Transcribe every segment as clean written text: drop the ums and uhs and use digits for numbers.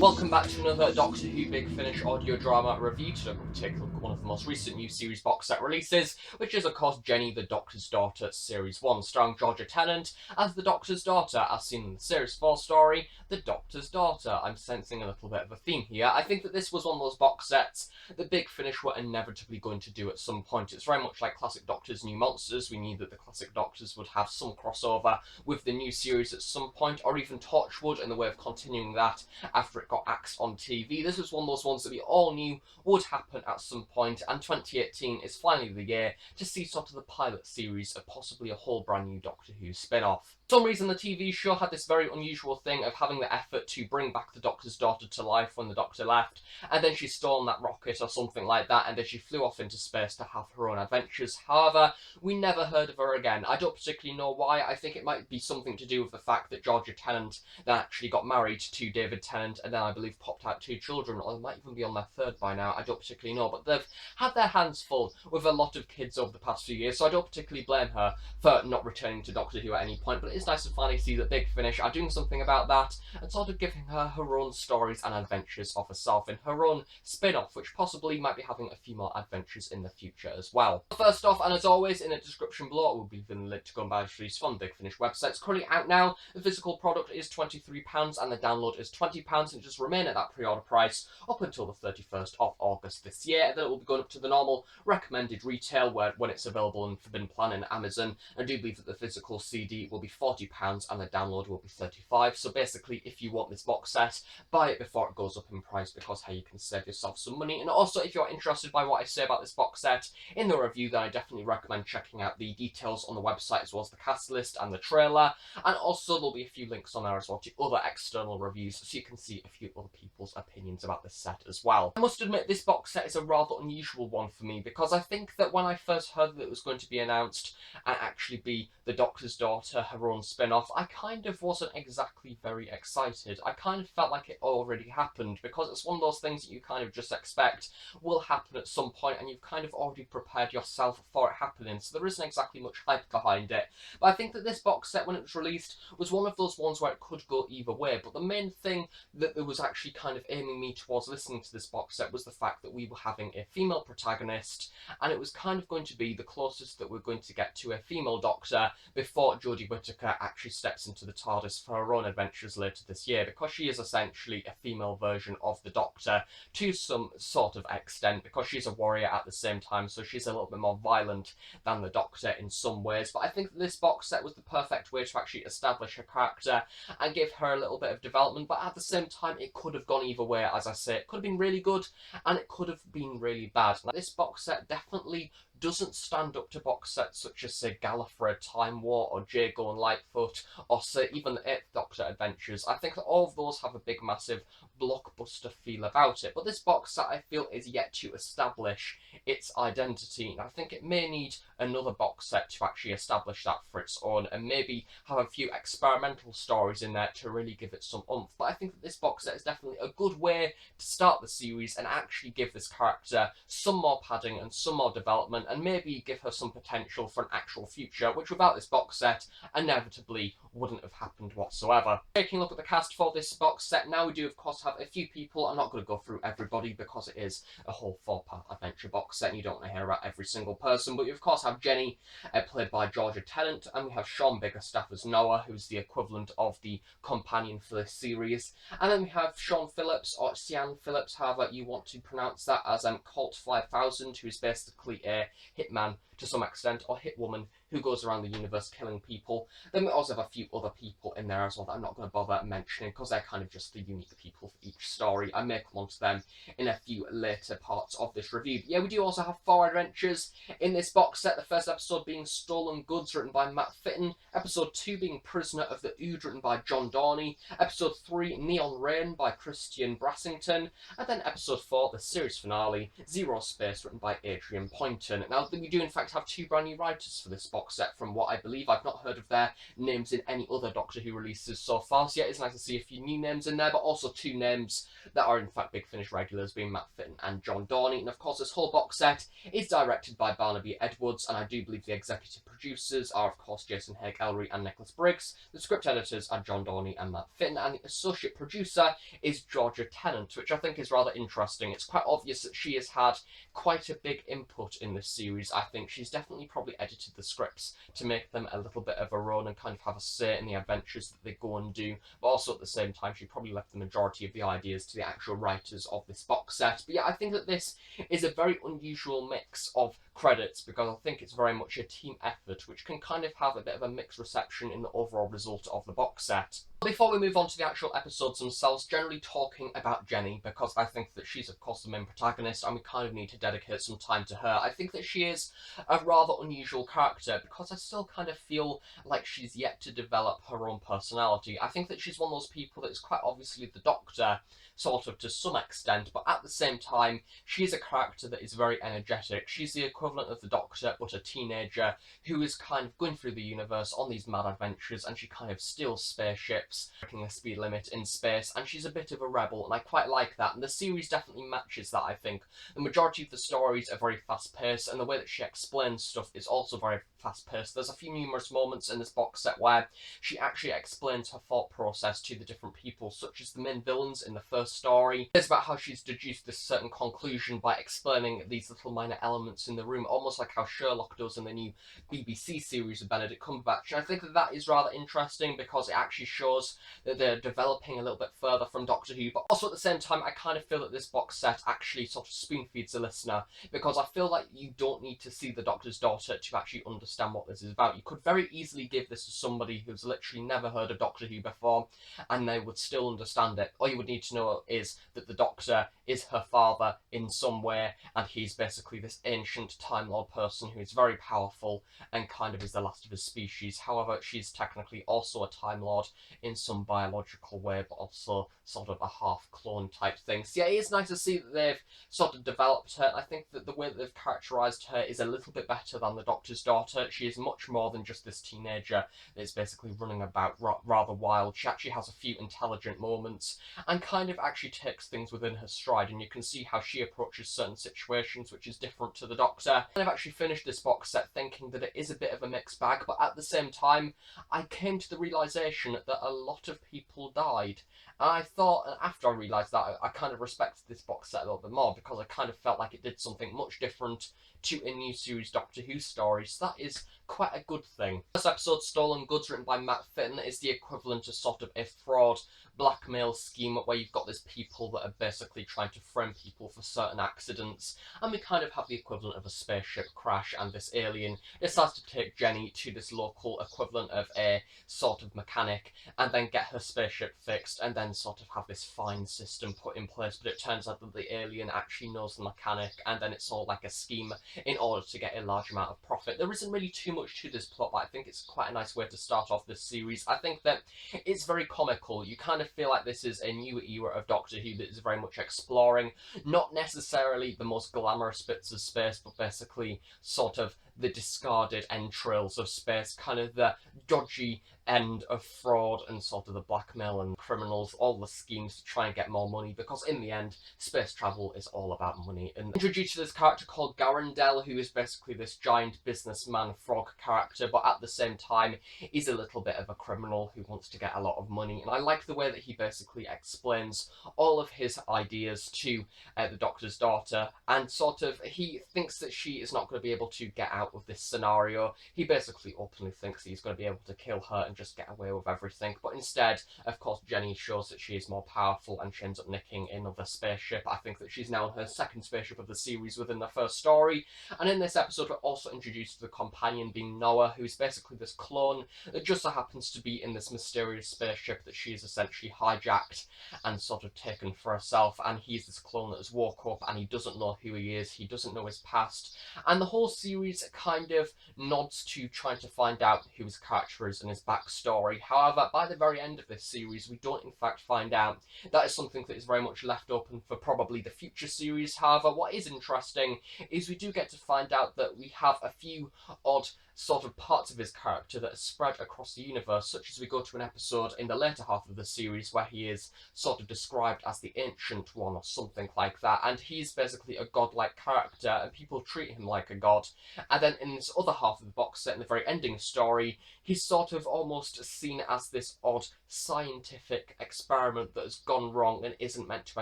Welcome back to another Doctor Who Big Finish audio drama review. Today we'll take a look at one of the most recent new series box set releases, which is of course Jenny the Doctor's Daughter Series 1, starring Georgia Tennant as the Doctor's daughter, as seen in the Series 4 story, The Doctor's Daughter. I'm sensing a little bit of a theme here. I think that this was one of those box sets that Big Finish were inevitably going to do at some point. It's very much like Classic Doctor's New Monsters. We knew that the Classic Doctors would have some crossover with the new series at some point, or even Torchwood in the way of continuing that after it got axed on TV. This was one of those ones that we all knew would happen at some point, and 2018 is finally the year to see sort of the pilot series of possibly a whole brand new Doctor Who spin-off. For some reason the TV show had this very unusual thing of having the effort to bring back the Doctor's daughter to life when the Doctor left, and then she stole on that rocket or something like that, and then she flew off into space to have her own adventures. However, we never heard of her again. I don't particularly know why. I think it might be something to do with the fact that Georgia Tennant then actually got married to David Tennant, and then I believe popped out 2 children, or they might even be on their 3rd by now. I don't particularly know, but they've had their hands full with a lot of kids over the past few years, so I don't particularly blame her for not returning to Doctor Who at any point. But it's nice to finally see that Big Finish are doing something about that and sort of giving her her own stories and adventures of herself in her own spin-off, which possibly might be having a few more adventures in the future as well. First off, and as always, in the description below, I will be leaving the link to go and buy these from Big Finish website. It's currently out now. The physical product is £23 and the download is £20, and just remain at that pre-order price up until the 31st of August this year. Then it will be going up to the normal recommended retail when it's available in Forbidden Plan and Amazon. I do believe that the physical CD will be £40 and the download will be £35. So basically, if you want this box set, buy it before it goes up in price, because how you can save yourself some money. And also, if you're interested by what I say about this box set in the review, then I definitely recommend checking out the details on the website, as well as the cast list and the trailer. And also there'll be a few links on there as well to other external reviews, so you can see a few other people's opinions about this set as well. I must admit, this box set is a rather unusual one for me, because I think that when I first heard that it was going to be announced and actually be the Doctor's Daughter, her own spin-off, I kind of wasn't exactly very excited. I kind of felt like it already happened, because it's one of those things that you kind of just expect will happen at some point, and you've kind of already prepared yourself for it happening, so there isn't exactly much hype behind it. But I think that this box set, when it was released, was one of those ones where it could go either way. But the main thing that was actually kind of aiming me towards listening to this box set was the fact that we were having a female protagonist, and it was kind of going to be the closest that we're going to get to a female Doctor before Jodie Whittaker actually steps into the TARDIS for her own adventures later this year, because she is essentially a female version of the Doctor to some sort of extent, because she's a warrior at the same time, so she's a little bit more violent than the Doctor in some ways. But I think that this box set was the perfect way to actually establish her character and give her a little bit of development, but at the same time it could have gone either way. As I say, it could have been really good and it could have been really bad. Now, this box set definitely doesn't stand up to box sets such as, say, Gallifrey, Time War, or Jago and Lightfoot, or say even the 8th Doctor Adventures. I think that all of those have a big, massive blockbuster feel about it, but this box set, I feel, is yet to establish its identity, and I think it may need another box set to actually establish that for its own, and maybe have a few experimental stories in there to really give it some oomph. But I think that this box set is definitely a good way to start the series and actually give this character some more padding and some more development, and maybe give her some potential for an actual future, which without this box set inevitably wouldn't have happened whatsoever. Taking a look at the cast for this box set now, we do of course have a few people. I'm not going to go through everybody because it is a whole 4-part adventure box set and you don't want to hear about every single person, but you of course have Jenny, played by Georgia Tennant, and we have Sean Biggerstaff as Noah, who's the equivalent of the companion for this series, and then we have Sean Phillips, or Sian Phillips, however you want to pronounce that, as Colt 5000, who is basically a hitman to some extent, or hitwoman, who goes around the universe killing people. Then we also have a few other people in there as well that I'm not going to bother mentioning, because they're kind of just the unique people for each story. I may come on to them in a few later parts of this review. But yeah, we do also have 4 adventures in this box set. The first episode being Stolen Goods, written by Matt Fitton. Episode 2 being Prisoner of the Ood, written by John Dorney. Episode 3, Neon Rain, by Christian Brassington. And then episode 4, the series finale, Zero Space, written by Adrian Poynton. Now, we do in fact have 2 brand new writers for this box box set from what I believe. I've not heard of their names in any other Doctor Who releases so far, so yeah, it's nice to see a few new names in there, but also two names that are in fact Big Finish regulars, being Matt Fitton and John Dorney. And of course, this whole box set is directed by Barnaby Edwards, and I do believe the executive producers are, of course, Jason Haigh Ellery and Nicholas Briggs. The script editors are John Dorney and Matt Fitton, and the associate producer is Georgia Tennant, which I think is rather interesting. It's quite obvious that she has had quite a big input in this series. I think she's definitely probably edited the scripts to make them a little bit of her own and kind of have a say in the adventures that they go and do, but also at the same time she probably left the majority of the ideas to the actual writers of this box set. But yeah, I think that this is a very unusual mix of credits, because I think it's very much a team effort, which can kind of have a bit of a mixed reception in the overall result of the box set. Before we move on to the actual episodes themselves, generally talking about Jenny, because I think that she's of course the main protagonist and we kind of need to dedicate some time to her. I think that she is a rather unusual character because I still kind of feel like she's yet to develop her own personality. I think that she's one of those people that is quite obviously the Doctor, sort of to some extent, but at the same time she's a character that is very energetic. She's the equivalent of the Doctor, but a teenager who is kind of going through the universe on these mad adventures, and she kind of steals spaceships, breaking the speed limit in space, and she's a bit of a rebel, and I quite like that, and the series definitely matches that. I think the majority of the stories are very fast-paced, and the way that she explains stuff is also very fast-paced. There's a few numerous moments in this box set where she actually explains her thought process to the different people, such as the main villains in the first story. It's about how she's deduced this certain conclusion by explaining these little minor elements in the room, almost like how Sherlock does in the new BBC series of Benedict Cumberbatch. And I think that that is rather interesting because it actually shows that they're developing a little bit further from Doctor Who, but also at the same time I kind of feel that this box set actually sort of spoon feeds the listener, because I feel like you don't need to see the Doctor's daughter to actually understand what this is about. You could very easily give this to somebody who's literally never heard of Doctor Who before and they would still understand it. All you would need to know is that the Doctor is her father in some way, and he's basically this ancient Time Lord person who is very powerful and kind of is the last of his species. However, she's technically also a Time Lord in some biological way, but also sort of a half-clone type thing. So yeah, it is nice to see that they've sort of developed her. I think that the way that they've characterised her is a little bit better than the Doctor's daughter. She is much more than just this teenager that's basically running about rather wild. She actually has a few intelligent moments and kind of actually takes things within her stride, and you can see how she approaches certain situations, which is different to the Doctor. And I've actually finished this box set thinking that it is a bit of a mixed bag, but at the same time I came to the realisation that a lot of people died. And I thought, and after I realised that, I kind of respected this box set a little bit more, because I kind of felt like it did something much different to a new series Doctor Who story, so that is quite a good thing. This episode, Stolen Goods, written by Matt Fitton, is the equivalent of sort of a fraud blackmail scheme where you've got these people that are basically trying to frame people for certain accidents, and we kind of have the equivalent of a spaceship crash, and this alien decides to take Jenny to this local equivalent of a sort of mechanic and then get her spaceship fixed and then sort of have this fine system put in place, but it turns out that the alien actually knows the mechanic, and then it's all like a scheme in order to get a large amount of profit. There isn't really too much to this plot, but I think it's quite a nice way to start off this series. I think that it's very comical. You kind of feel like this is a new era of Doctor Who that is very much exploring not necessarily the most glamorous bits of space, but basically sort of the discarded entrails of space, kind of the dodgy end of fraud and sort of the blackmail and criminals, all the schemes to try and get more money, because in the end, space travel is all about money. And introduced to this character called Garandel, who is basically this giant businessman frog character, but at the same time, he's a little bit of a criminal who wants to get a lot of money. And I like the way that he basically explains all of his ideas to the Doctor's daughter, and sort of he thinks that she is not going to be able to get out of this scenario. He basically openly thinks he's going to be able to kill her and just get away with everything, but instead, of course, Jenny shows that she is more powerful and she ends up nicking another spaceship. I think that she's now on her second spaceship of the series within the first story, and in this episode we're also introduced to the companion being Noah, who's basically this clone that just so happens to be in this mysterious spaceship that she's essentially hijacked and sort of taken for herself, and he's this clone that has woke up and he doesn't know who he is, he doesn't know his past, and the whole series kind of nods to trying to find out who his character is and his backstory. However, by the very end of this series, we don't in fact find out. That is something that is very much left open for probably the future series. However, what is interesting is we do get to find out that we have a few odd sort of parts of his character that are spread across the universe, such as we go to an episode in the later half of the series where he is sort of described as the Ancient One or something like that, and he's basically a godlike character and people treat him like a god. And then in this other half of the box set, in the very ending story, he's sort of almost seen as this odd scientific experiment that has gone wrong and isn't meant to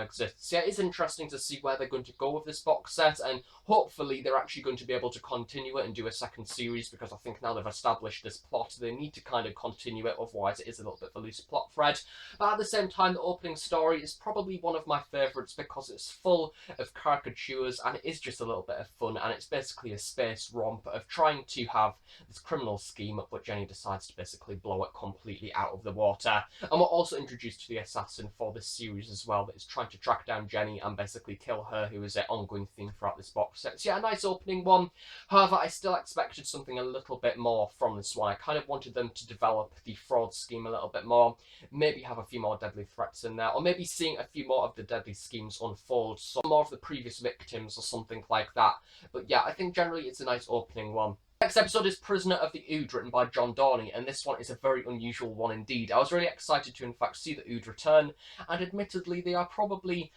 exist. So yeah, it's interesting to see where they're going to go with this box set, and hopefully they're actually going to be able to continue it and do a second series, because I think now they've established this plot, they need to kind of continue it, otherwise it is a little bit of a loose plot thread. But at the same time, the opening story is probably one of my favourites because it's full of caricatures and it is just a little bit of fun, and it's basically a space romp of trying to have this criminal scheme, but Jenny decides to basically blow it completely out of the water. And we're also introduced to the assassin for this series as well, that is trying to track down Jenny and basically kill her, who is an ongoing theme throughout this box set. So yeah, a nice opening one. However, I still expected something a little bit more from this one. I kind of wanted them to develop the fraud scheme a little bit more, maybe have a few more deadly threats in there, or maybe seeing a few more of the deadly schemes unfold, some more of the previous victims or something like that. But yeah, I think generally it's a nice opening one. Next episode is Prisoner of the Ood, written by John Dorney, and this one is a very unusual one indeed. I was really excited to in fact see the Ood return, and admittedly they are probably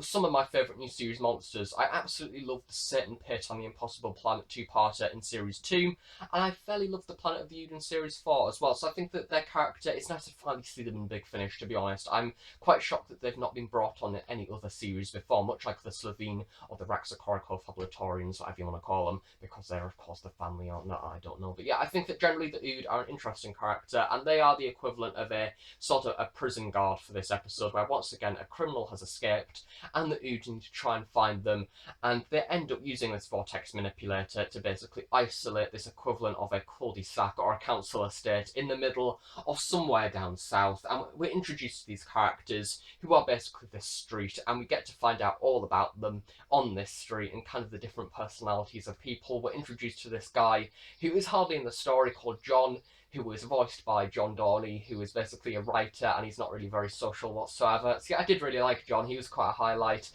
some of my favourite new series monsters. I absolutely love the Satan Pit on the Impossible Planet two-parter in Series 2, and I fairly love the Planet of the Ood in Series 4 as well, so I think that their character, it's nice to finally see them in Big Finish, to be honest. I'm quite shocked that they've not been brought on in any other series before, much like the Slovene or the Raxacorico Fabulatorians, whatever you want to call them, because they're of course the family or not, I don't know. But yeah, I think that generally the Ood are an interesting character, and they are the equivalent of a sort of a prison guard for this episode, where once again a criminal has escaped and the Ood need to try and find them, and they end up using this vortex manipulator to basically isolate this equivalent of a cul-de-sac or a council estate in the middle of somewhere down south. And we're introduced to these characters who are basically this street, and we get to find out all about them on this street and kind of the different personalities of people. We're introduced to this guy who is hardly in the story, called John, who is voiced by John Dorney, who is basically a writer, and he's not really very social whatsoever. So yeah, I did really like John. He was quite a highlight,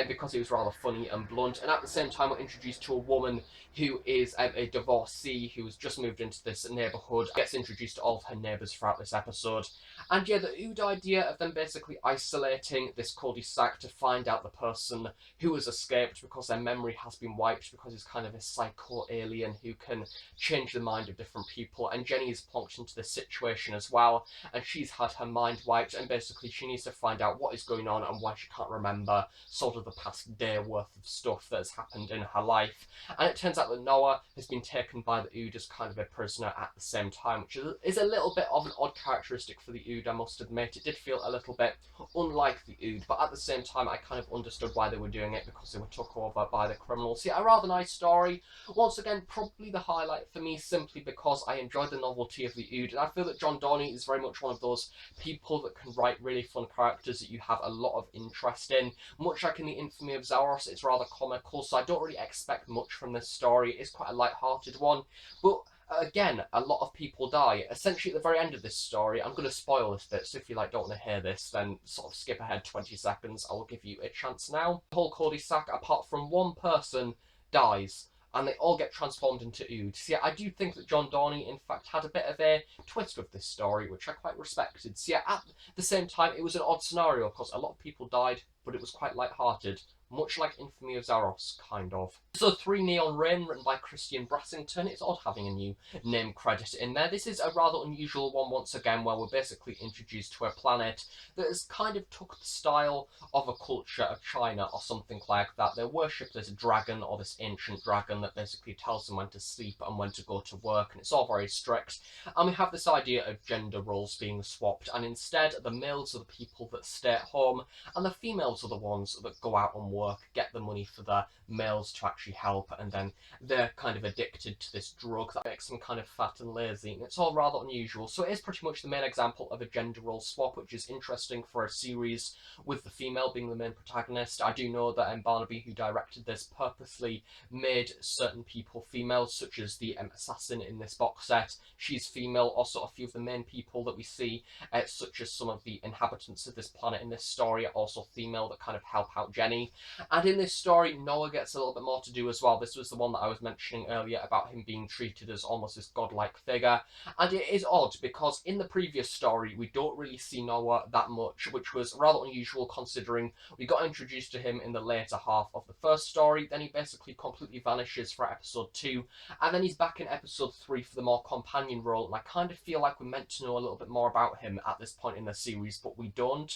because he was rather funny and blunt. And at the same time, we're introduced to a woman who is a divorcee who has just moved into this neighbourhood, gets introduced to all of her neighbours throughout this episode. And yeah, the Ood idea of them basically isolating this cul-de-sac to find out the person who has escaped because their memory has been wiped, because he's kind of a psycho-alien who can change the mind of different people. And Jenny is plonked into this situation as well, and she's had her mind wiped, and basically she needs to find out what is going on and why she can't remember sort of the past day worth of stuff that has happened in her life. And it turns out that Noah has been taken by the Ood as kind of a prisoner at the same time, which is a little bit of an odd characteristic for the Ood, I must admit. It did feel a little bit unlike the Ood, but at the same time I kind of understood why they were doing it, because they were took over by the criminals. Yeah, a rather nice story. Once again, probably the highlight for me, simply because I enjoyed the novelty of the Ood, and I feel that John Dorney is very much one of those people that can write really fun characters that you have a lot of interest in. Much like in the Infamy of Zaros, it's rather comical, so I don't really expect much from this story. It's quite a light-hearted one, but again, a lot of people die. Essentially, at the very end of this story, I'm going to spoil this bit, so if you don't want to hear this, then sort of skip ahead 20 seconds. I will give you a chance now. The whole cul-de-sac, apart from one person, dies, and they all get transformed into Oods. So yeah, I do think that John Dorney, in fact, had a bit of a twist with this story, which I quite respected. So yeah, at the same time, it was an odd scenario, because a lot of people died, but it was quite light-hearted. Much like Infamy of Zaros, kind of. So 3 Neon Rain, written by Christian Brassington. It's odd having a new name credit in there. This is a rather unusual one once again, where we're basically introduced to a planet that has kind of took the style of a culture of China or something like that. They worship this dragon, or this ancient dragon, that basically tells them when to sleep and when to go to work, and it's all very strict. And we have this idea of gender roles being swapped, and instead the males are the people that stay at home, and the females are the ones that go out and work, get the money for their males to actually help, and then they're kind of addicted to this drug that makes them kind of fat and lazy, and it's all rather unusual. So it is pretty much the main example of a gender role swap, which is interesting for a series with the female being the main protagonist. I do know that Barnaby, who directed this, purposely made certain people females, such as the assassin in this box set. She's female. Also, a few of the main people that we see, such as some of the inhabitants of this planet in this story, are also female, that kind of help out Jenny. And in this story, Noah gets a little bit more to do as well. This was the one that I was mentioning earlier about him being treated as almost this godlike figure. And it is odd because in the previous story, we don't really see Noah that much, which was rather unusual considering we got introduced to him in the later half of the first story. Then he basically completely vanishes for episode 2, and then he's back in episode 3 for the more companion role. And I kind of feel like we're meant to know a little bit more about him at this point in the series, but we don't.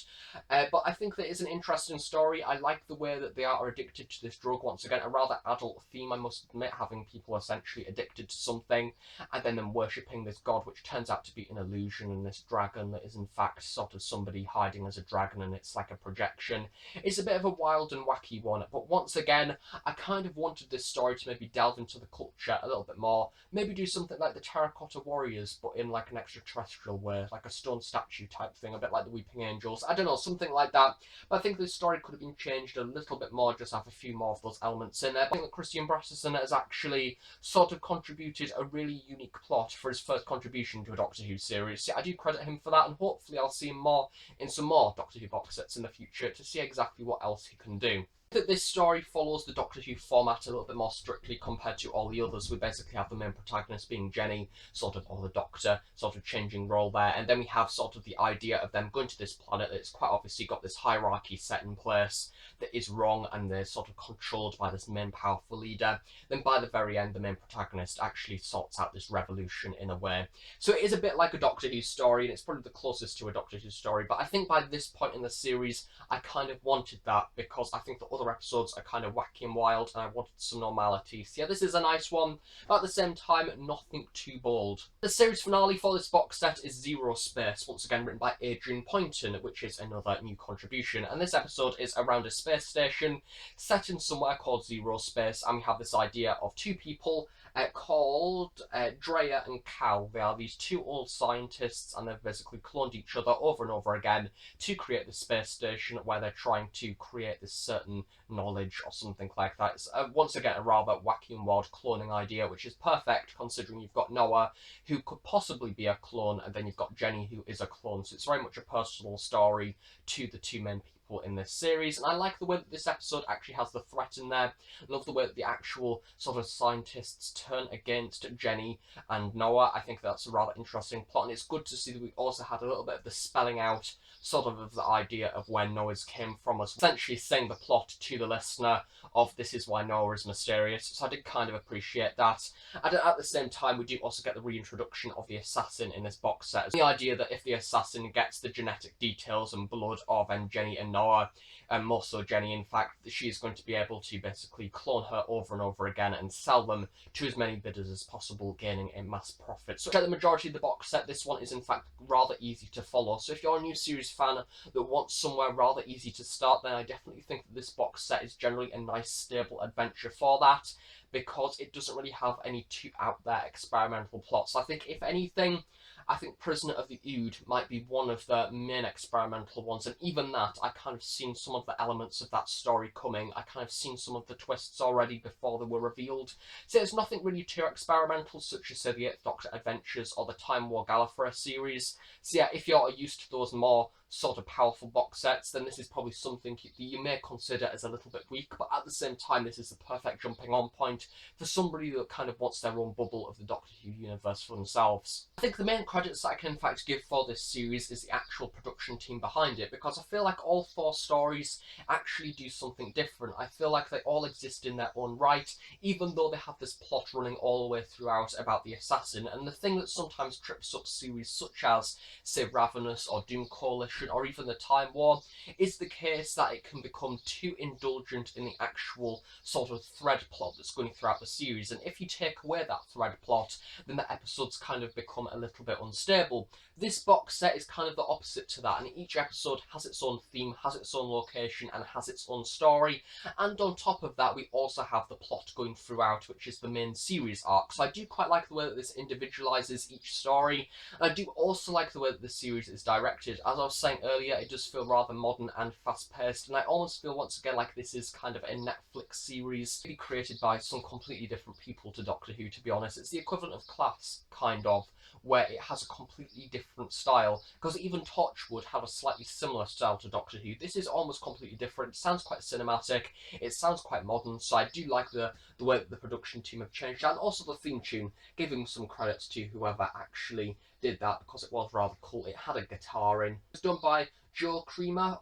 But I think that is an interesting story. I like the way that they are addicted to this drug. Once again, a rather adult theme, I must admit, having people essentially addicted to something and then them worshipping this god, which turns out to be an illusion, and this dragon that is in fact sort of somebody hiding as a dragon, and it's like a projection. It's a bit of a wild and wacky one, but once again, I kind of wanted this story to maybe delve into the culture a little bit more, maybe do something like the Terracotta Warriors, but in like an extraterrestrial way, like a stone statue type thing, a bit like the Weeping Angels. I don't know, something like that. But I think this story could have been changed a little bit more, just have a few more of those elements in there. But I think that Christian Brasserson has actually sort of contributed a really unique plot for his first contribution to a Doctor Who series. So I do credit him for that, and hopefully I'll see him more in some more Doctor Who box sets in the future to see exactly what else he can do. That this story follows the Doctor Who format a little bit more strictly compared to all the others. We basically have the main protagonist being Jenny, sort of, or the Doctor, sort of changing role there, and then we have sort of the idea of them going to this planet that's quite obviously got this hierarchy set in place that is wrong, and they're sort of controlled by this main powerful leader. Then by the very end, the main protagonist actually sorts out this revolution in a way. So it is a bit like a Doctor Who story, and it's probably the closest to a Doctor Who story, but I think by this point in the series, I kind of wanted that, because I think the other episodes are kind of wacky and wild, and I wanted some normality. So yeah, this is a nice one, but at the same time, nothing too bold. The series finale for this box set is Zero Space, once again written by Adrian Poynton, which is another new contribution. And this episode is around a space station set in somewhere called Zero Space, and we have this idea of two people called Drea and Cal. They are these two old scientists, and they've basically cloned each other over and over again to create the space station, where they're trying to create this certain knowledge or something like that. It's once again a rather wacky and wild cloning idea, which is perfect considering you've got Noah, who could possibly be a clone, and then you've got Jenny, who is a clone. So it's very much a personal story to the two main people in this series, and I like the way that this episode actually has the threat in there. I love the way that the actual sort of scientists turn against Jenny and Noah. I think that's a rather interesting plot, and it's good to see that we also had a little bit of the spelling out sort of the idea of where Noah's came from, as essentially saying the plot to the listener of this is why Noah is mysterious. So I did kind of appreciate that. And at the same time, we do also get the reintroduction of the assassin in this box set. The idea that if the assassin gets the genetic details and blood of Jenny and Noah, and more so Jenny, in fact, she's going to be able to basically clone her over and over again and sell them to as many bidders as possible, gaining a mass profit. So at the majority of the box set, this one is in fact rather easy to follow. So if you're a new series fan that wants somewhere rather easy to start, then I definitely think that this box set is generally a nice stable adventure for that, because it doesn't really have any too out there experimental plots. I think if anything, I think Prisoner of the Ood might be one of the main experimental ones, and even that, I kind of seen some of the elements of that story coming. I kind of seen some of the twists already before they were revealed. So there's nothing really too experimental, such as say the Eighth Doctor Adventures or the Time War Gallifrey series. So yeah, if you're used to those more sort of powerful box sets, then this is probably something that you may consider as a little bit weak, but at the same time, this is the perfect jumping on point for somebody that kind of wants their own bubble of the Doctor Who universe for themselves. I think the main credits that I can in fact give for this series is the actual production team behind it, because I feel like all four stories actually do something different. I feel like they all exist in their own right, even though they have this plot running all the way throughout about the assassin. And the thing that sometimes trips up series such as, say, Ravenous or Doom Coalition Revolution or even the Time War, is the case that it can become too indulgent in the actual sort of thread plot that's going throughout the series, and if you take away that thread plot, then the episodes kind of become a little bit unstable. This box set is kind of the opposite to that, and each episode has its own theme, has its own location, and has its own story, and on top of that we also have the plot going throughout, which is the main series arc. So I do quite like the way that this individualizes each story, and I do also like the way that the series is directed. As I was saying earlier, it does feel rather modern and fast-paced, and I almost feel once again like this is kind of a Netflix series created by some completely different people to Doctor Who, to be honest. It's the equivalent of Class, kind of, where it has a completely different style, because even Torchwood had a slightly similar style to Doctor Who. This is almost completely different. It sounds quite cinematic, it sounds quite modern, so I do like the way that the production team have changed, and also the theme tune, giving some credits to whoever actually did that, because it was rather cool. It had a guitar in. It was done by Joe Creamer,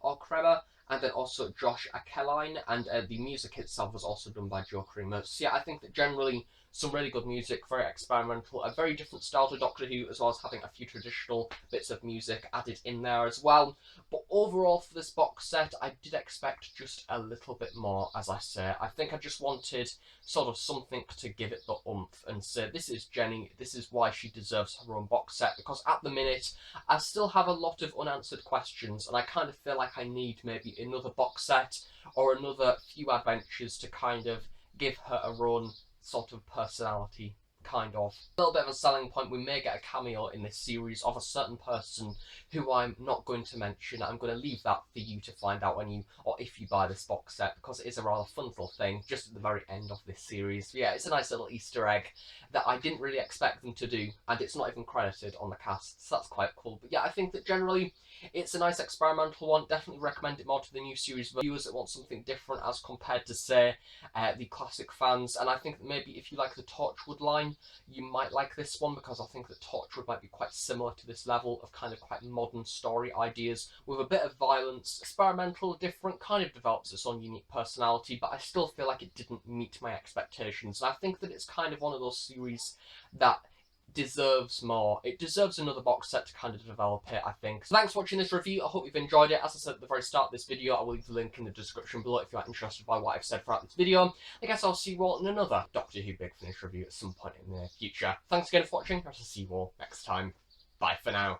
and then also Josh Akeline, and the music itself was also done by Joe Creamer. So yeah, I think that generally some really good music, very experimental, a very different style to Doctor Who, as well as having a few traditional bits of music added in there as well. But overall for this box set, I did expect just a little bit more, as I say. I think I just wanted sort of something to give it the oomph and say, this is Jenny, this is why she deserves her own box set, because at the minute, I still have a lot of unanswered questions, and I kind of feel like I need maybe another box set or another few adventures to kind of give her a own sort of personality, kind of. A little bit of a selling point, we may get a cameo in this series of a certain person who I'm not going to mention. I'm going to leave that for you to find out when you, or if you buy this box set, because it is a rather fun little thing just at the very end of this series. So yeah, it's a nice little Easter egg that I didn't really expect them to do, and it's not even credited on the cast, so that's quite cool. But yeah, I think that generally it's a nice experimental one. Definitely recommend it more to the new series viewers that want something different as compared to, say, the classic fans. And I think that maybe if you like the Torchwood line, you might like this one, because I think that Torchwood might be quite similar to this level of kind of quite modern story ideas with a bit of violence, experimental, different, kind of develops its own unique personality, but I still feel like it didn't meet my expectations. And I think that it's kind of one of those series that deserves more. It deserves another box set to kind of develop it, I think. So thanks for watching this review. I hope you've enjoyed it. As I said at the very start of this video, I will leave the link in the description below if you are interested by what I've said throughout this video. I guess I'll see you all in another Doctor Who Big Finish review at some point in the near future. Thanks again for watching, and I'll see you all next time. Bye for now.